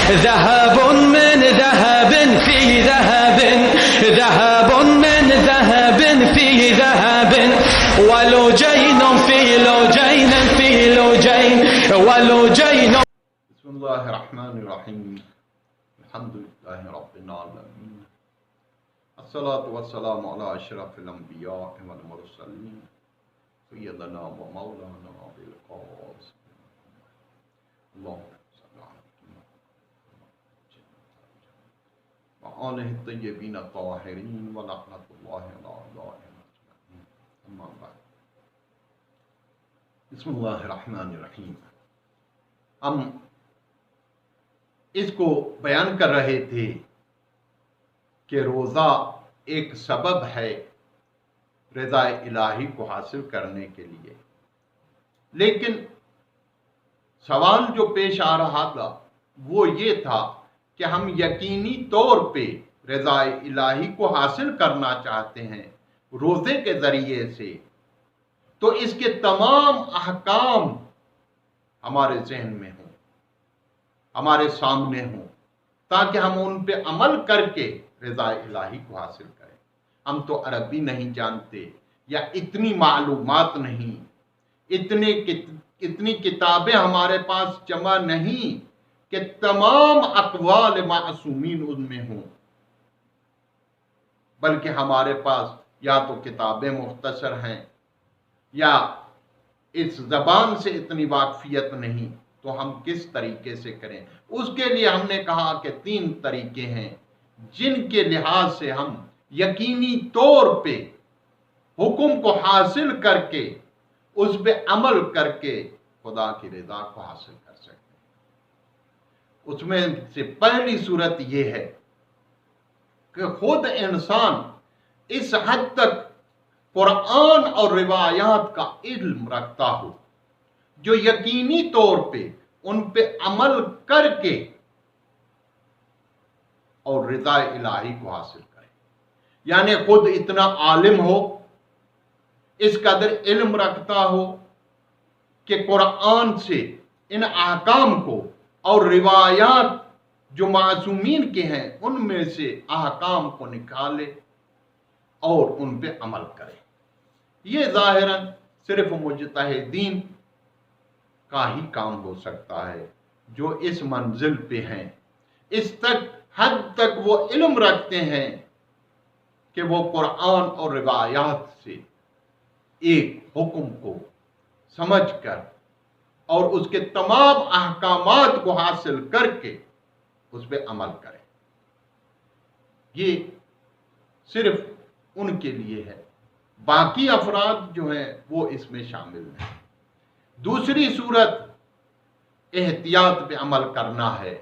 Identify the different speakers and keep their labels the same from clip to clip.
Speaker 1: ذهب من ذهب في ذهب، ذهب من ذهب في ذهب، ولجين في لجين في لجين ولجين.
Speaker 2: بسم الله الرحمن الرحيم. الحمد لله رب العالمين، الصلاة والسلام على أشرف الأنبياء والمرسلين سيدنا ومولانا أبي القاسم اللهم صل على محمد وآله الطيبين الطاهرين ولعنة الله على أعدائهم أجمعين. أما بعد، بسم الله الرحمن الرحیم. ہم اس کو بیان کر رہے تھے کہ روزہ ایک سبب ہے رضا الہی کو حاصل کرنے کے لیے، لیکن سوال جو پیش آ رہا تھا وہ یہ تھا کہ ہم یقینی طور پہ رضا الہی کو حاصل کرنا چاہتے ہیں روزے کے ذریعے سے، تو اس کے تمام احکام ہمارے ذہن میں ہوں، ہمارے سامنے ہوں، تاکہ ہم ان پہ عمل کر کے رضا الہی کو حاصل کریں. ہم تو عربی نہیں جانتے، یا اتنی معلومات نہیں، اتنی کتابیں ہمارے پاس جمع نہیں کہ تمام اقوال معصومین ان میں ہوں، بلکہ ہمارے پاس یا تو کتابیں مختصر ہیں یا اس زبان سے اتنی واقفیت نہیں، تو ہم کس طریقے سے کریں؟ اس کے لیے ہم نے کہا کہ 3 طریقے ہیں جن کے لحاظ سے ہم یقینی طور پہ حکم کو حاصل کر کے اس پہ عمل کر کے خدا کی رضا کو حاصل کر سکتے ہیں. اس میں سے پہلی صورت یہ ہے کہ خود انسان اس حد تک قرآن اور روایات کا علم رکھتا ہو جو یقینی طور پہ ان پہ عمل کر کے اور رضا الہی کو حاصل کرے. یعنی خود اتنا عالم ہو، اس قدر علم رکھتا ہو کہ قرآن سے ان احکام کو اور روایات جو معصومین کے ہیں ان میں سے احکام کو نکالے اور ان پہ عمل کرے. یہ ظاہراً صرف مجتہدین کا ہی کام ہو سکتا ہے جو اس منزل پہ ہیں، اس حد تک وہ علم رکھتے ہیں کہ وہ قرآن اور روایات سے ایک حکم کو سمجھ کر اور اس کے تمام احکامات کو حاصل کر کے اس پہ عمل کریں. یہ صرف ان کے لیے ہے، باقی افراد جو ہیں وہ اس میں شامل ہیں. دوسری صورت احتیاط پہ عمل کرنا ہے.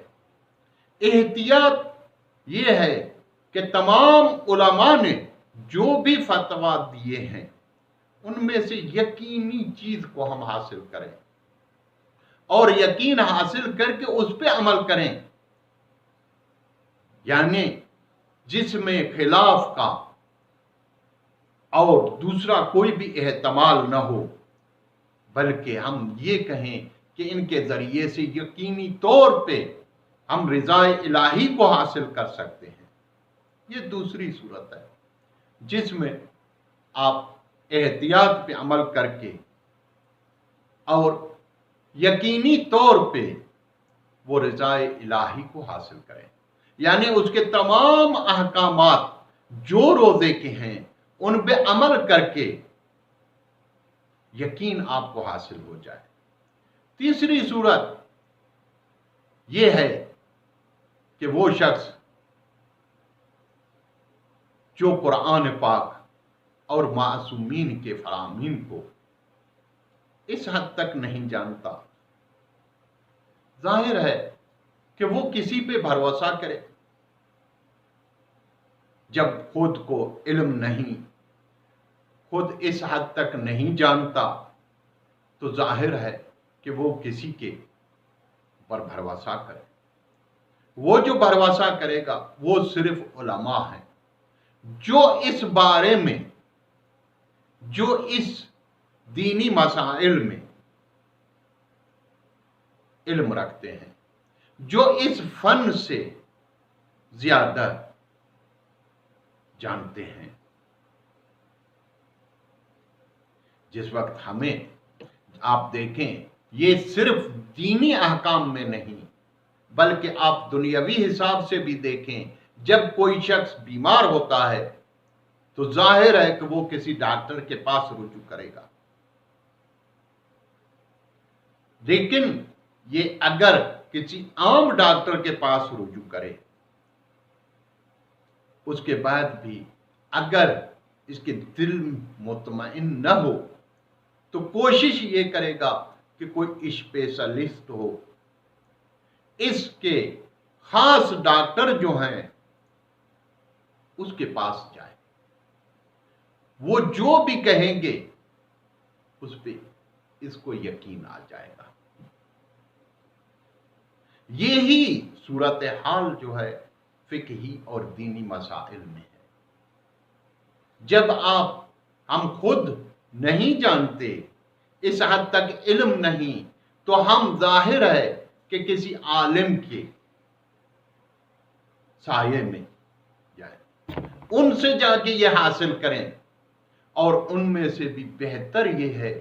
Speaker 2: احتیاط یہ ہے کہ تمام علماء نے جو بھی فتویٰ دیے ہیں ان میں سے یقینی چیز کو ہم حاصل کریں اور یقین حاصل کر کے اس پہ عمل کریں. یعنی جس میں خلاف کا اور دوسرا کوئی بھی احتمال نہ ہو، بلکہ ہم یہ کہیں کہ ان کے ذریعے سے یقینی طور پہ ہم رضا الہی کو حاصل کر سکتے ہیں. یہ دوسری صورت ہے جس میں آپ احتیاط پہ عمل کر کے اور یقینی طور پہ وہ رضا الہی کو حاصل کریں. یعنی اس کے تمام احکامات جو روزے کے ہیں ان پہ عمل کر کے یقین آپ کو حاصل ہو جائے. تیسری صورت یہ ہے کہ وہ شخص جو قرآن پاک اور معصومین کے فرامین کو اس حد تک نہیں جانتا، ظاہر ہے کہ وہ کسی پہ بھروسہ کرے جب خود کو علم نہیں، خود اس حد تک نہیں جانتا، تو ظاہر ہے کہ وہ کسی کے پر بھروسہ کرے. وہ جو بھروسہ کرے گا وہ صرف علماء ہیں جو اس بارے میں، جو اس دینی مسائل میں علم رکھتے ہیں، جو اس فن سے زیادہ جانتے ہیں۔ جس وقت ہمیں آپ دیکھیں، یہ صرف دینی احکام میں نہیں بلکہ آپ دنیاوی حساب سے بھی دیکھیں، جب کوئی شخص بیمار ہوتا ہے تو ظاہر ہے کہ وہ کسی ڈاکٹر کے پاس رجوع کرے گا، لیکن یہ اگر کسی عام ڈاکٹر کے پاس رجوع کرے، اس کے بعد بھی اگر اس کے دل مطمئن نہ ہو تو کوشش یہ کرے گا کہ کوئی اسپیشلسٹ ہو، اس کے خاص ڈاکٹر جو ہیں اس کے پاس جائے، وہ جو بھی کہیں گے اس پہ اس کو یقین آ جائے گا۔ یہی صورتحال جو ہے فقہی اور دینی مسائل میں ہے۔ جب ہم خود نہیں جانتے، اس حد تک علم نہیں، تو ہم ظاہر ہے کہ کسی عالم کے سائے میں جائیں، ان سے جا کے یہ حاصل کریں، اور ان میں سے بھی بہتر یہ ہے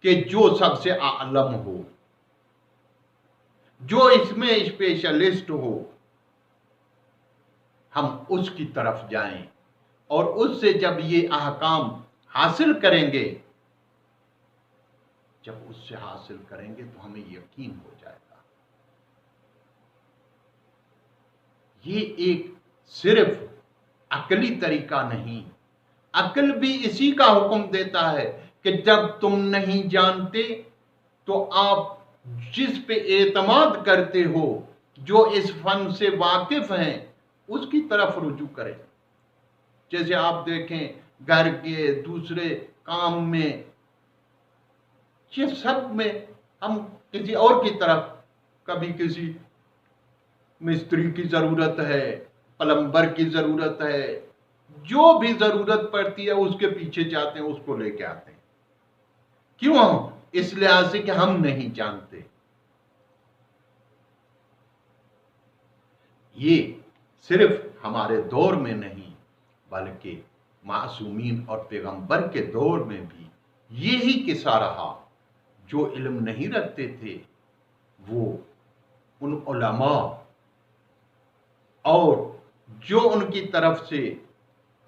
Speaker 2: کہ جو سب سے اعلم ہو، جو اس میں اسپیشلسٹ ہو، ہم اس کی طرف جائیں، اور اس سے جب یہ احکام حاصل کریں گے، جب اس سے حاصل کریں گے تو ہمیں یقین ہو جائے گا۔ یہ ایک صرف عقلی طریقہ نہیں، عقل بھی اسی کا حکم دیتا ہے کہ جب تم نہیں جانتے تو آپ جس پہ اعتماد کرتے ہو، جو اس فن سے واقف ہیں، اس کی طرف رجوع کریں۔ جیسے آپ دیکھیں گھر کے دوسرے کام میں، یہ سب میں ہم کسی اور کی طرف، کبھی کسی مستری کی ضرورت ہے، پلمبر کی ضرورت ہے، جو بھی ضرورت پڑتی ہے اس کے پیچھے جاتے ہیں، اس کو لے کے آتے ہیں۔ کیوں؟ اس لحاظ سے کہ ہم نہیں جانتے۔ یہ صرف ہمارے دور میں نہیں بلکہ معصومین اور پیغمبر کے دور میں بھی یہی قصہ رہا۔ جو علم نہیں رکھتے تھے وہ ان علماء اور جو ان کی طرف سے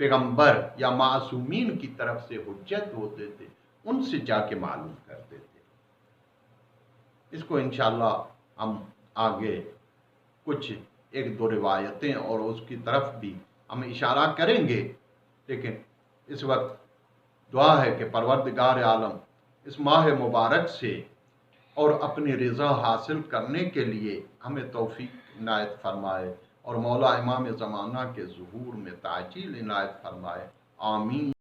Speaker 2: پیغمبر یا معصومین کی طرف سے حجت ہوتے تھے، ان سے جا کے معلوم کرتے تھے۔ اس کو انشاءاللہ ہم آگے کچھ ایک دو روایتیں اور اس کی طرف بھی ہم اشارہ کریں گے، لیکن اس وقت دعا ہے کہ پروردگار عالم اس ماہ مبارک سے اور اپنی رضا حاصل کرنے کے لیے ہمیں توفیق عنایت فرمائے، اور مولا امام زمانہ کے ظہور میں تعجیل عنایت فرمائے۔ آمین۔